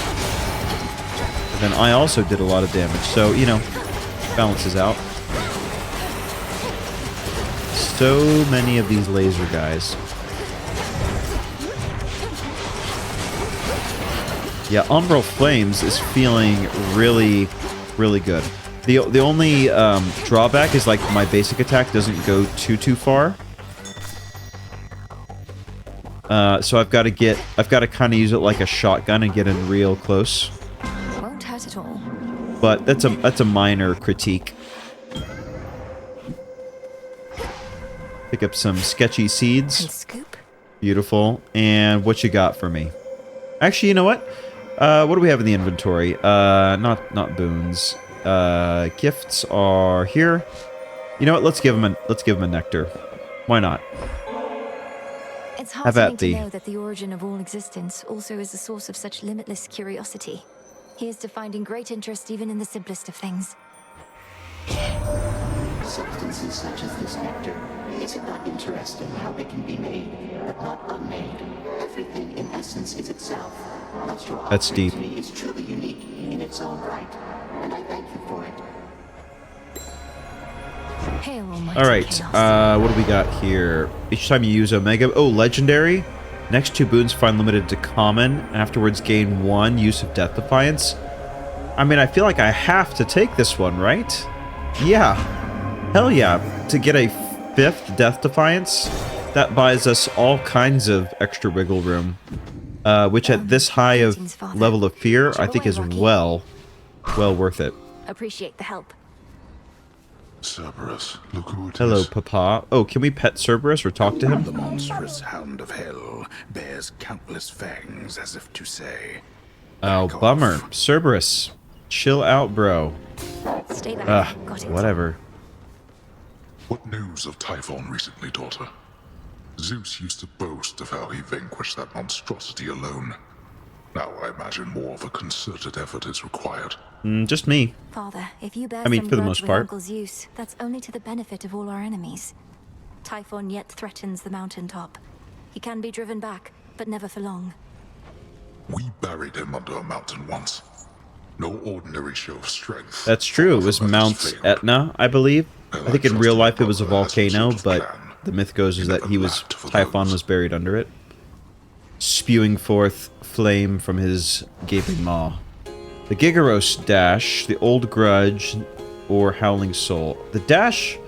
And then I also did a lot of damage. So, you know, balances out. So many of these laser guys. Yeah, Umbral Flames is feeling really, really good. The only drawback is like my basic attack doesn't go too far. So I've got to kind of use it like a shotgun and get in real close. Won't hurt at all. But that's a minor critique. Pick up some sketchy seeds. And scoop. Beautiful. And what you got for me? Actually, you know what? What do we have in the inventory? Not boons. Gifts are here. You know what? Let's give him a nectar. Why not? It's Have at heartening to thee. know that the origin of all existence also is the source of such limitless curiosity. Here's to finding great interest even in the simplest of things. Substances such as this nectar, is it not interesting how they can be made, but not unmade? Everything in essence is itself. What your That's offering deep. to me is truly unique in its own right, and I thank you for it. Hail, almighty Alright, chaos. what do we got here? Each time you use Omega... Oh, Legendary. Next 2 boons find limited to common. Afterwards gain 1 use of Death Defiance. I mean, I feel like I have to take this one, right? Yeah. Hell yeah. To get a 5th Death Defiance, that buys us all kinds of extra wiggle room. Which at this high of level of fear, I think is well worth it. Appreciate the help. Cerberus, look who it Hello, is. Papa. Oh, can we pet Cerberus or talk to him? The monstrous hound of hell bears countless fangs as if to say, Oh, "Back bummer. off." Cerberus. Chill out, bro. Stay back. Got it. Whatever. What news of Typhon recently, daughter? Zeus used to boast of how he vanquished that monstrosity alone. Now I imagine more of a concerted effort is required. Just me. Father, if you bear I mean, some for the grudge most with part. Uncle Zeus, that's only to the benefit of all our enemies. Typhon yet threatens the mountaintop. He can be driven back, but never for long. We buried him under a mountain once. No ordinary show of strength. That's true. It was Others Mount failed. Etna, I believe. And I think in trusted real life it was a brother as his volcano, sort of but clan. the myth goes is He that never he was lacked for Typhon those. was buried under it, spewing forth flame from his gaping maw. The Gigaros dash, the Old Grudge, or Howling Soul. The dash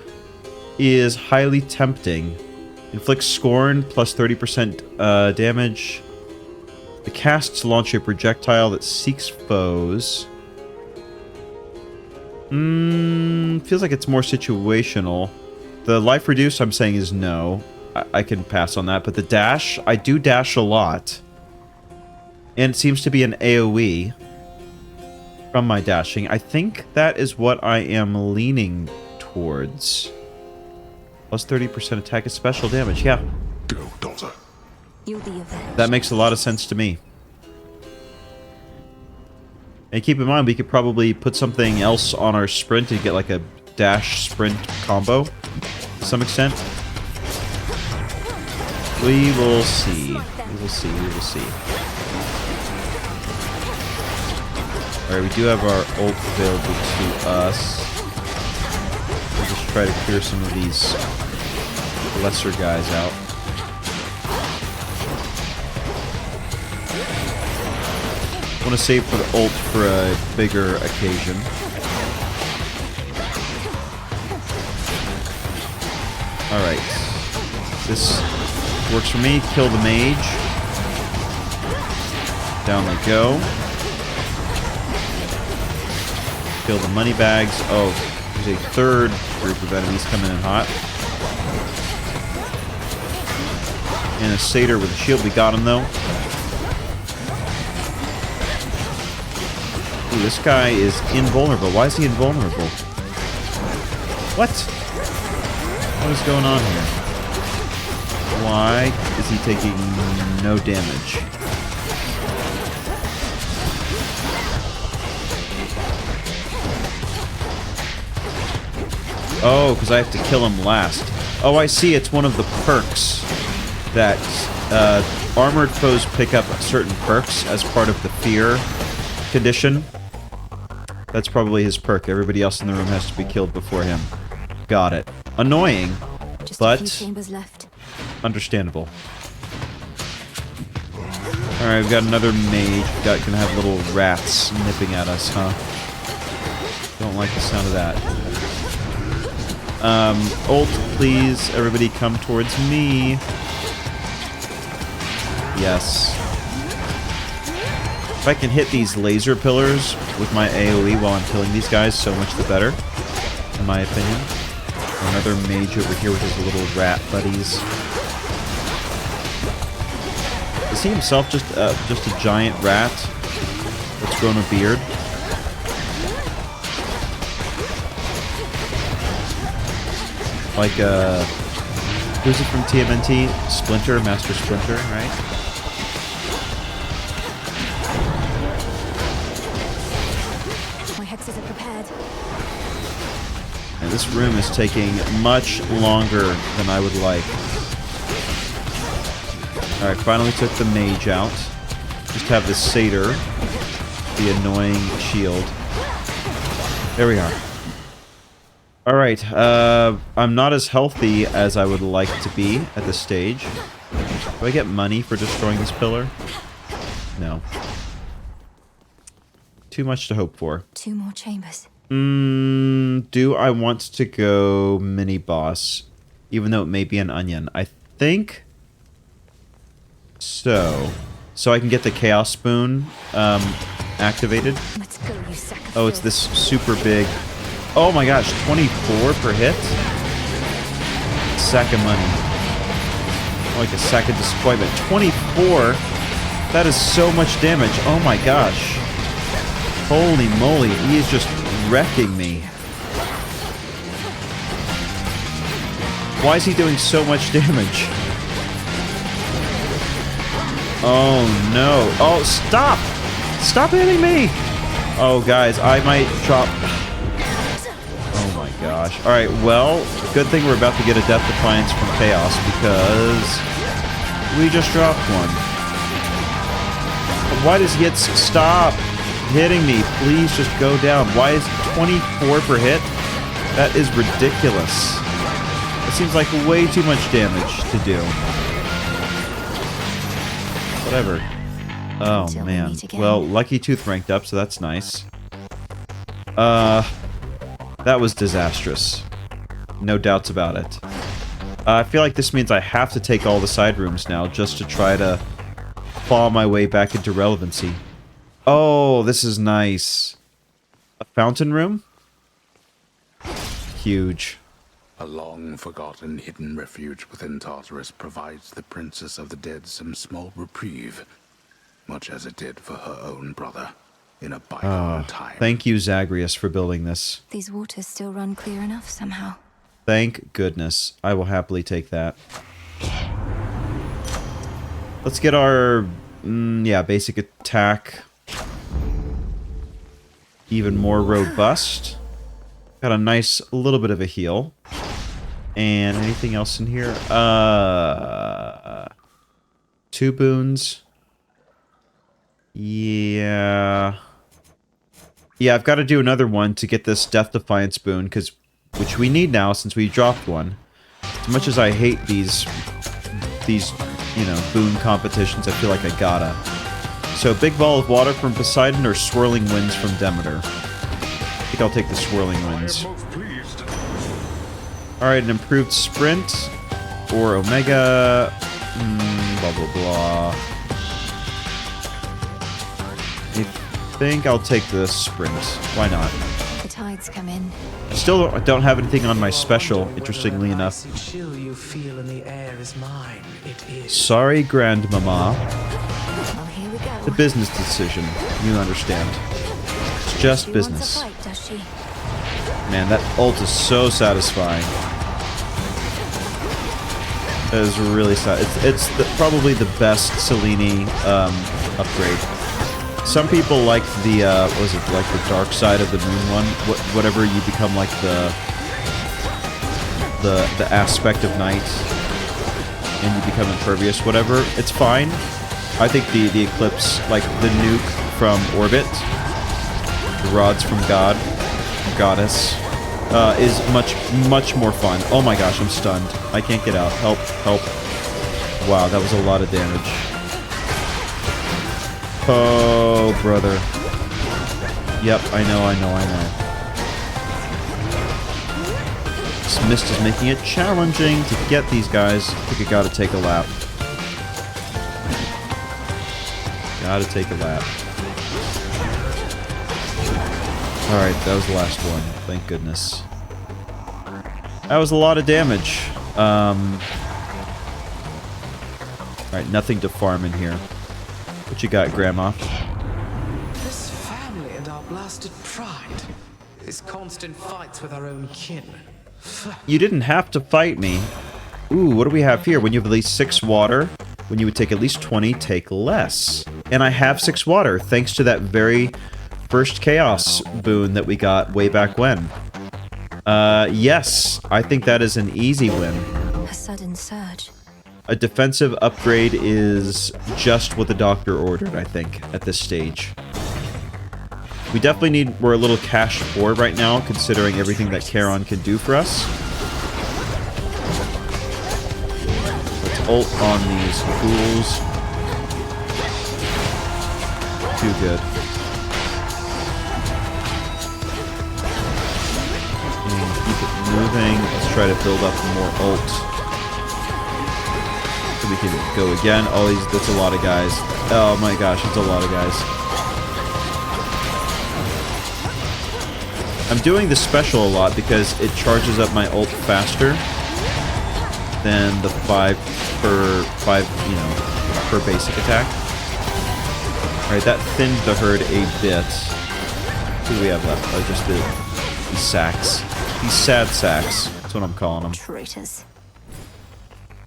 is highly tempting. Inflicts scorn plus 30% damage. The casts launch a projectile that seeks foes. Feels like it's more situational. The life reduced, I'm saying, is no. I can pass on that. But the dash, I do dash a lot. And it seems to be an AoE from my dashing. I think that is what I am leaning towards. Plus 30% attack and special damage. Yeah, Go, daughter. You'll be avenged. that makes a lot of sense to me. And keep in mind, we could probably put something else on our sprint and get like a dash sprint combo to some extent. We will see. We will see. We will see. Alright, we do have our ult available to us. We'll just try to clear some of these lesser guys out. I want to save for the ult for a bigger occasion. Alright. This works for me. Kill the mage. Down they go. Kill the money bags. Oh, there's a third group of enemies coming in hot. And a satyr with a shield. We got him though. Ooh, this guy is invulnerable. Why is he invulnerable? What? What is going on here? Why is he taking no damage? Oh, because I have to kill him last. Oh, I see. It's one of the perks that armored foes pick up certain perks as part of the fear condition. That's probably his perk. Everybody else in the room has to be killed before him. Got it. Annoying, Just but a few chambers left. understandable. Alright, we've got another mage. Gonna have little rats nipping at us, huh? Don't like the sound of that. Ult, please. Everybody come towards me. Yes. If I can hit these laser pillars with my AoE while I'm killing these guys, so much the better, in my opinion. Another mage over here with his little rat buddies. Is he himself just a giant rat that's grown a beard? Like, who's it from TMNT? Splinter, Master Splinter, right? My hexes are prepared. And this room is taking much longer than I would like. Alright, finally took the mage out. Just have the satyr, the annoying shield. There we are. Alright, I'm not as healthy as I would like to be at this stage. Do I get money for destroying this pillar? No. Too much to hope for. 2 more chambers. Do I want to go mini-boss? Even though it may be an onion. I think so. So I can get the Chaos Spoon activated. Let's go, you sack of Oh, it's filth. this super big... Oh my gosh, 24 per hit? Sack of money. Like a sack of disappointment. 24? That is so much damage. Oh my gosh. Holy moly, he is just wrecking me. Why is he doing so much damage? Oh no. Oh, stop! Stop hitting me! Oh guys, I might drop... Oh my gosh. Alright, well, good thing we're about to get a Death Defiance from Chaos because we just dropped one. Why does he stop hitting me? Please just go down. Why is 24 per hit? That is ridiculous. It seems like way too much damage to do. Whatever. Oh Until we man. meet again. Well, Lucky Tooth ranked up, so that's nice. That was disastrous. No doubts about it. I feel like this means I have to take all the side rooms now just to try to claw my way back into relevancy. Oh, this is nice. A fountain room? Huge. A long-forgotten hidden refuge within Tartarus provides the Princess of the Dead some small reprieve, much as it did for her own brother in a bygone time. Thank you, Zagreus, for building this. These waters still run clear enough somehow. Thank goodness. I will happily take that. Let's get our, basic attack even more robust. Got a nice little bit of a heal. And anything else in here? 2 boons. Yeah. Yeah, I've got to do another one to get this Death Defiance boon, which we need now since we dropped one. As much as I hate these, boon competitions, I feel like I gotta. So, big ball of water from Poseidon or swirling winds from Demeter? I think I'll take the swirling winds. Alright, an improved sprint or Omega. Blah, blah, blah. I think I'll take the sprint. Why not? The tides come in. I still don't have anything on my special, interestingly enough. Chill you feel in the air is mine. It is. Sorry, Grandmama. Well, here we go. The business decision. You understand. It's just She business. wants a fight, does she? Man, that ult is so satisfying. That is really sad. It's probably the best Selene upgrade. Some people like the, what was it, like the dark side of the moon one? Whatever you become like the the aspect of night and you become impervious, whatever. It's fine. I think the eclipse, like the nuke from orbit, the rods from God, goddess, is much more fun. Oh my gosh, I'm stunned. I can't get out. Help, help. Wow, that was a lot of damage. Oh, brother. Yep, I know. This mist is making it challenging to get these guys. I think I gotta take a lap. Gotta take a lap. Alright, that was the last one. Thank goodness. That was a lot of damage. Alright, nothing to farm in here. What you got, Grandma? This family and our blasted pride. These constant fights with our own kin. You didn't have to fight me. Ooh, what do we have here? When you have at least 6 water, when you would take at least 20, take less. And I have 6 water, thanks to that very first Chaos boon that we got way back when. Yes, I think that is an easy win. A sudden surge. A defensive upgrade is just what the doctor ordered, I think, at this stage. We definitely we're a little cash poor right now, considering everything that Charon can do for us. Let's ult on these fools. Too good. And keep it moving. Let's try to build up more ult. So we can go again. Oh, that's a lot of guys. Oh my gosh, it's a lot of guys. I'm doing the special a lot because it charges up my ult faster than the 5 per basic attack. Alright, that thinned the herd a bit. What do we have left? Oh, just these sacks. These sad sacks. That's what I'm calling them. Traitors.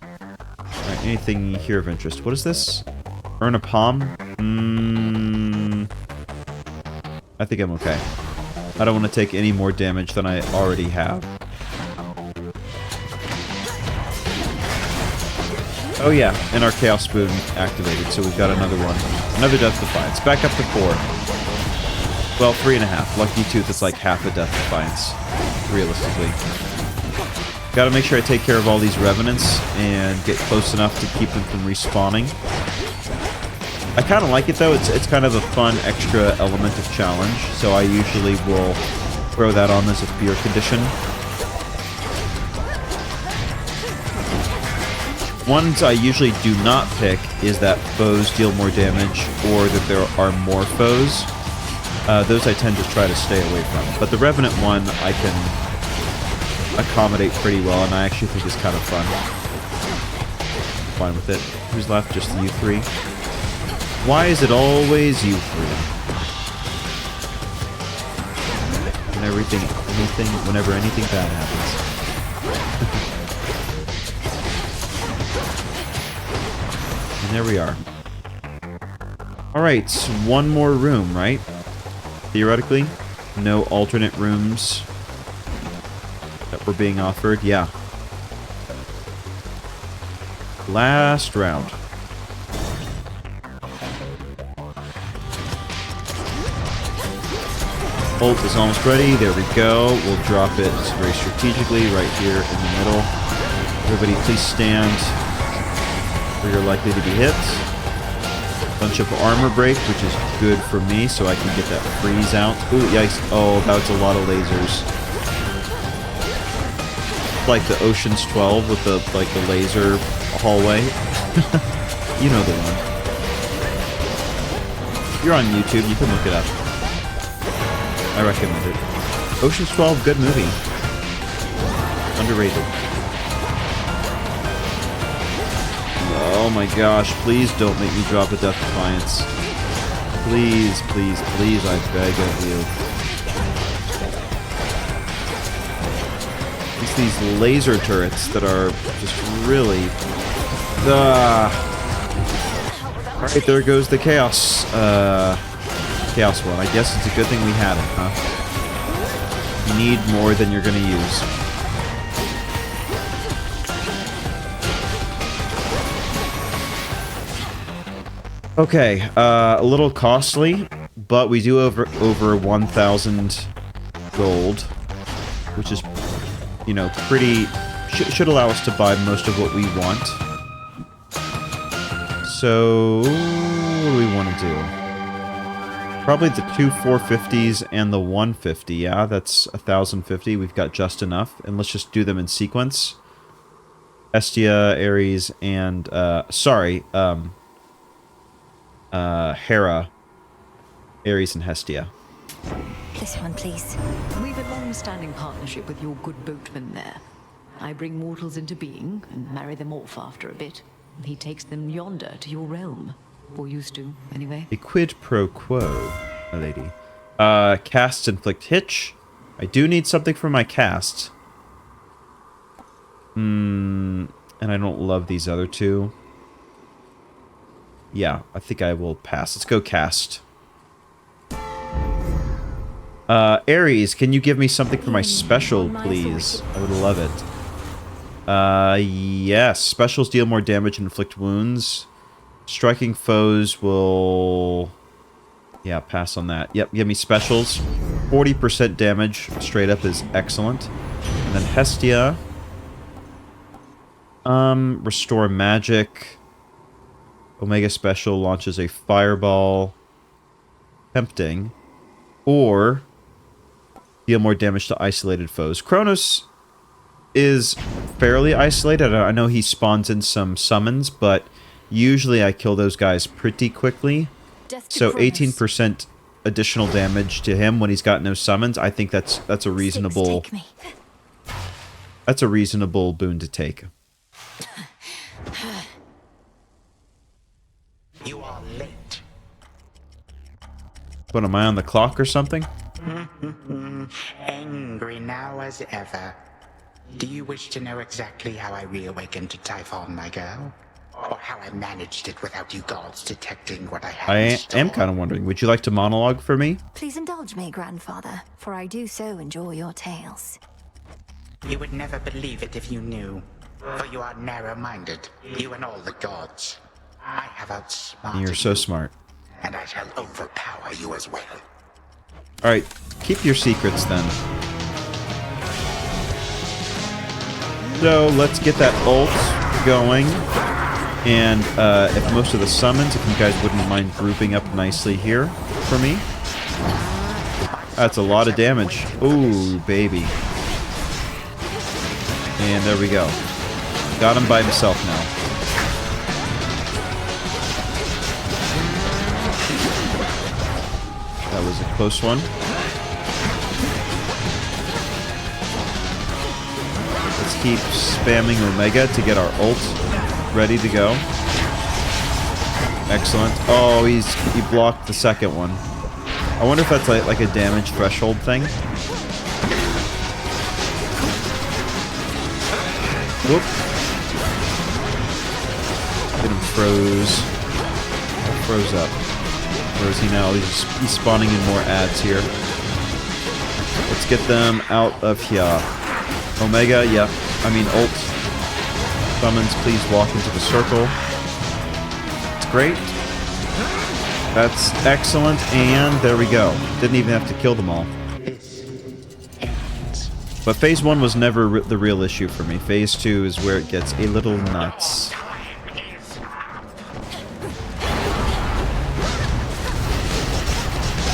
Alright, anything here of interest? What is this? Earn a palm? I think I'm okay. I don't want to take any more damage than I already have. Oh yeah, and our Chaos Spoon activated, so we've got another one. Another Death Defiance. Back up to 4. Well, 3.5. Lucky Tooth is like half a Death Defiance, realistically. Gotta make sure I take care of all these Revenants and get close enough to keep them from respawning. I kind of like it though, it's kind of a fun extra element of challenge, so I usually will throw that on as a fear condition. Ones I usually do not pick is that foes deal more damage or that there are more foes. Those I tend to try to stay away from. But the Revenant one I can accommodate pretty well, and I actually think is kind of fun. Fine with it. Who's left? Just you 3? Why is it always you 3? And whenever anything bad happens. And there we are. Alright, one more room, right? Theoretically. No alternate rooms that were being offered. Yeah. Last round. Ult is almost ready. There we go. We'll drop it very strategically right here in the middle. Everybody please stand where you're likely to be hit. Bunch of armor break, which is good for me, so I can get that freeze out. Ooh, yikes. Oh, that was a lot of lasers. Like the Ocean's 12 with the laser hallway. You know the one. If you're on YouTube, you can look it up. I recommend it. Ocean's 12, good movie. Underrated. Oh my gosh, please don't make me drop a Death Defiance. Please, please, please, I beg of you. It's these laser turrets that are just really... Alright, there goes the Chaos. Chaos one. I guess it's a good thing we had it, huh? You need more than you're gonna use. Okay, a little costly, but we do over 1,000 gold, which is, you know, pretty... should allow us to buy most of what we want. So, what do we want to do? Probably the 2 450s and the 150. Yeah, that's 1,050. We've got just enough. And let's just do them in sequence. Hestia, Ares, and... Hera. Ares and Hestia. This one, please. We've a long-standing partnership with your good boatman there. I bring mortals into being and marry them off after a bit. He takes them yonder to your realm. Or used to, anyway. A quid pro quo, my lady. Casts inflict hitch. I do need something for my cast. And I don't love these other two. Yeah, I think I will pass. Let's go cast. Ares, can you give me something for my special, please? I would love it. Yes. Specials deal more damage and inflict wounds. Striking foes will... Yeah, pass on that. Yep, give me specials. 40% damage straight up is excellent. And then Hestia. Restore magic. Omega special launches a fireball. Tempting. Or deal more damage to isolated foes. Kronos is fairly isolated. I know he spawns in some summons, but usually I kill those guys pretty quickly. So 18% additional damage to him when he's got no summons. I think that's a reasonable boon to take. You are late. What, am I on the clock or something? Angry now as ever. Do you wish to know exactly how I reawakened to Typhon, my girl? Or how I managed it without you gods detecting what I had in store? I am kind of wondering. Would you like to monologue for me? Please indulge me, grandfather, for I do so enjoy your tales. You would never believe it if you knew. For you are narrow-minded, you and all the gods. I have outsmarted You're so smart. and I shall overpower you as well. Alright, keep your secrets then. So, let's get that ult going. And if most of the summons, if you guys wouldn't mind grouping up nicely here for me. That's a lot of damage. Ooh, baby. And there we go. Got him by himself now. That was a close one. Let's keep spamming Omega to get our ult ready to go. Excellent. Oh, he blocked the second one. I wonder if that's like a damage threshold thing. Whoop. Get him froze. Froze up. Where is he now? He's spawning in more ads here. Let's get them out of here. Omega, yeah. I mean ult. Summons, please walk into the circle. It's great. That's excellent, and there we go. Didn't even have to kill them all. But phase 1 was never the real issue for me. Phase 2 is where it gets a little nuts.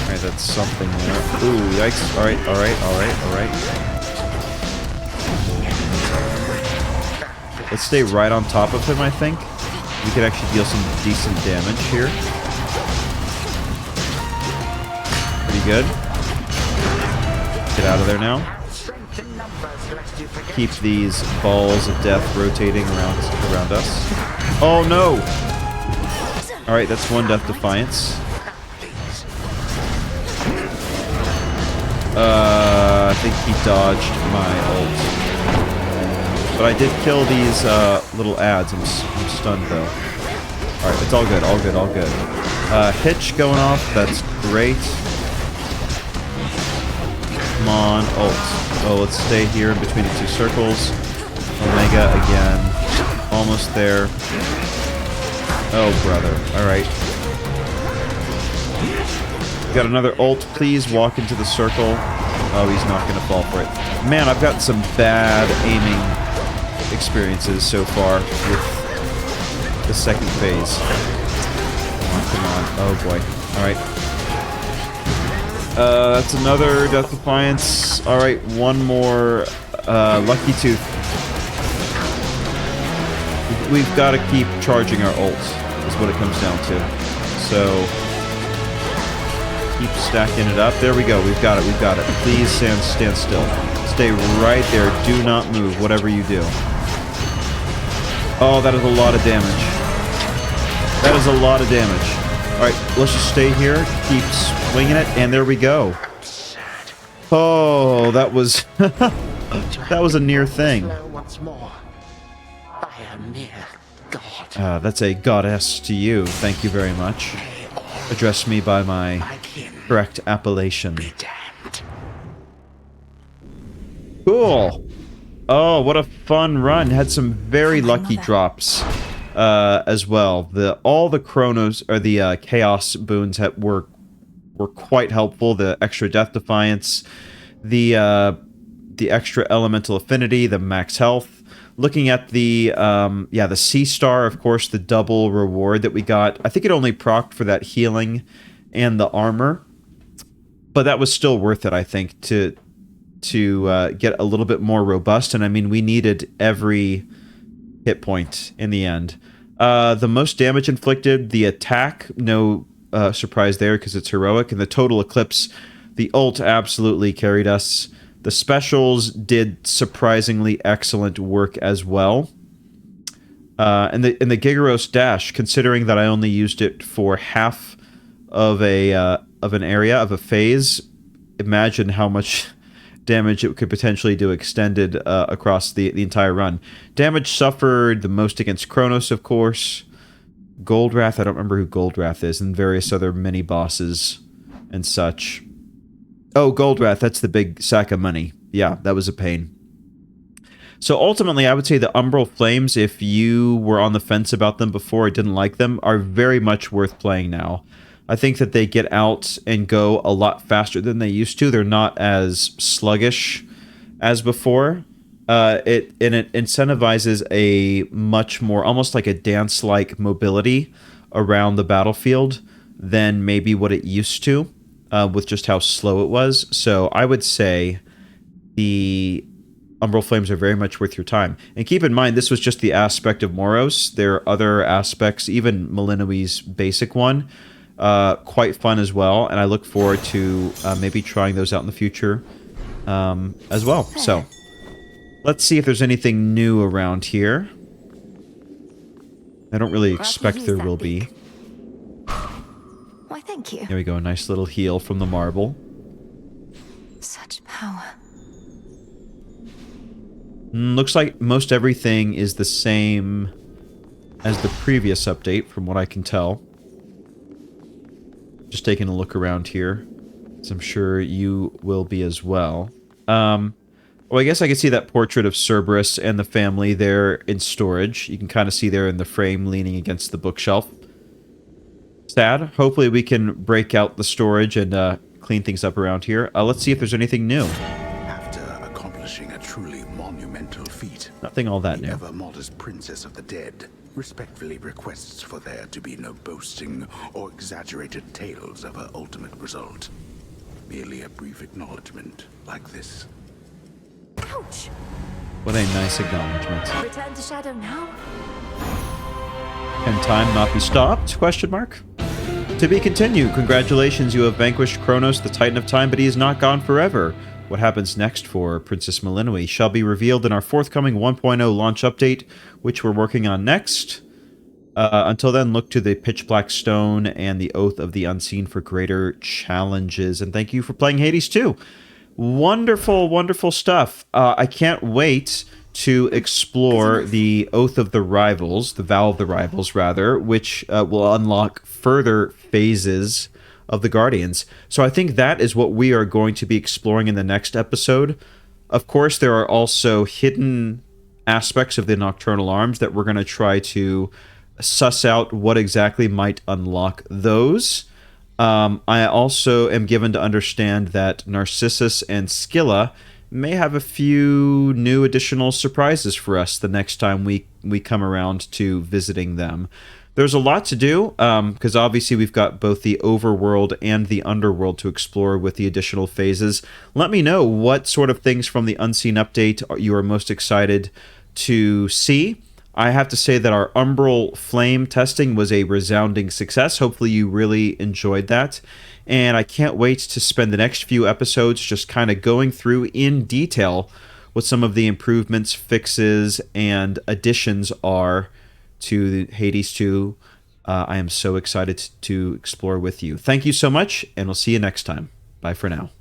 Alright, that's something there. Ooh, yikes. Alright. Let's stay right on top of him, I think. We could actually deal some decent damage here. Pretty good. Get out of there now. Keep these balls of death rotating around us. Oh no! Alright, that's one Death Defiance. I think he dodged my ult. But I did kill these little ads. I'm stunned though. Alright, it's all good, all good. Hitch going off, that's great. Come on, ult. Oh, let's stay here in between the two circles. Omega again. Almost there. Oh, brother. Alright. Got another ult. Please walk into the circle. Oh, he's not going to fall for it. Man, I've got some bad aiming experiences so far with the second phase. Come on. Oh, boy. Alright. That's another Death Defiance. Alright, one more Lucky Tooth. We've got to keep charging our ult, is what it comes down to. So, keep stacking it up. There we go. We've got it. We've got it. Please stand still. Stay right there. Do not move, whatever you do. Oh, that is a lot of damage. That is a lot of damage. Alright, let's just stay here. Keep swinging it, and there we go. Oh, that was... that was a near thing. That's a goddess to you. Thank you very much. Address me by my correct appellation. Cool. Oh, what a fun run. Had some very lucky drops as well. All the Kronos, or the Chaos boons were quite helpful. The extra Death Defiance, the extra Elemental Affinity, the max health. Looking at the Sea Star, of course, the double reward that we got. I think it only procced for that healing and the armor, but that was still worth it, I think, to get a little bit more robust. And I mean, we needed every hit point in the end. The most damage inflicted, the attack, no surprise there because it's heroic, and the total eclipse, the ult absolutely carried us. The specials did surprisingly excellent work as well. And the Gigaros dash, considering that I only used it for half of an area of a phase, imagine how much damage it could potentially do extended across the entire run. Damage suffered the most against Kronos, of course. Goldrath, I don't remember who Goldrath is, and various other mini bosses and such. Oh, Goldrath, that's the big sack of money. Yeah, that was a pain. So ultimately, I would say the Umbral Flames, if you were on the fence about them before or didn't like them, are very much worth playing now. I think that they get out and go a lot faster than they used to. They're not as sluggish as before. It incentivizes a much more, almost like a dance-like mobility around the battlefield than maybe what it used to. With just how slow it was. So I would say the Umbral Flames are very much worth your time. And keep in mind, this was just the aspect of Moros. There are other aspects, even Melinoe's basic one, quite fun as well. And I look forward to maybe trying those out in the future as well. So let's see if there's anything new around here. I don't really expect there will be. Why, thank you. There we go, a nice little heal from the marble. Such power. Looks like most everything is the same as the previous update, from what I can tell. Just taking a look around here, as I'm sure you will be as well. Well, I guess I can see that portrait of Cerberus and the family there in storage. You can kind of see there in the frame leaning against the bookshelf. Sad. Hopefully we can break out the storage and clean things up around here. Let's see if there's anything new. After accomplishing a truly monumental feat, nothing all that new. The ever-modest princess of the dead respectfully requests for there to be no boasting or exaggerated tales of her ultimate result. Merely a brief acknowledgement like this. Ouch! What a nice acknowledgement. Return to Shadow now? Can time not be stopped? Question mark. To be continued. Congratulations, you have vanquished Kronos, the Titan of Time, but he is not gone forever. What happens next for Princess Melinoe shall be revealed in our forthcoming 1.0 launch update, which we're working on next. Until then, look to the Pitch Black Stone and the Oath of the Unseen for greater challenges. And thank you for playing Hades 2. Wonderful, wonderful stuff. I can't wait to explore the Oath of the Rivals, the Vow of the Rivals, rather, which will unlock further phases of the Guardians. So I think that is what we are going to be exploring in the next episode. Of course, there are also hidden aspects of the Nocturnal Arms that we're going to try to suss out what exactly might unlock those. I also am given to understand that Narcissus and Scylla may have a few new additional surprises for us the next time we come around to visiting them. There's a lot to do, because obviously we've got both the overworld and the underworld to explore with the additional phases. Let me know what sort of things from the Unseen Update you are most excited to see. I have to say that our Umbral Flame testing was a resounding success. Hopefully you really enjoyed that. And I can't wait to spend the next few episodes just kind of going through in detail what some of the improvements, fixes, and additions are to Hades 2. I am so excited to explore with you. Thank you so much, and we'll see you next time. Bye for now.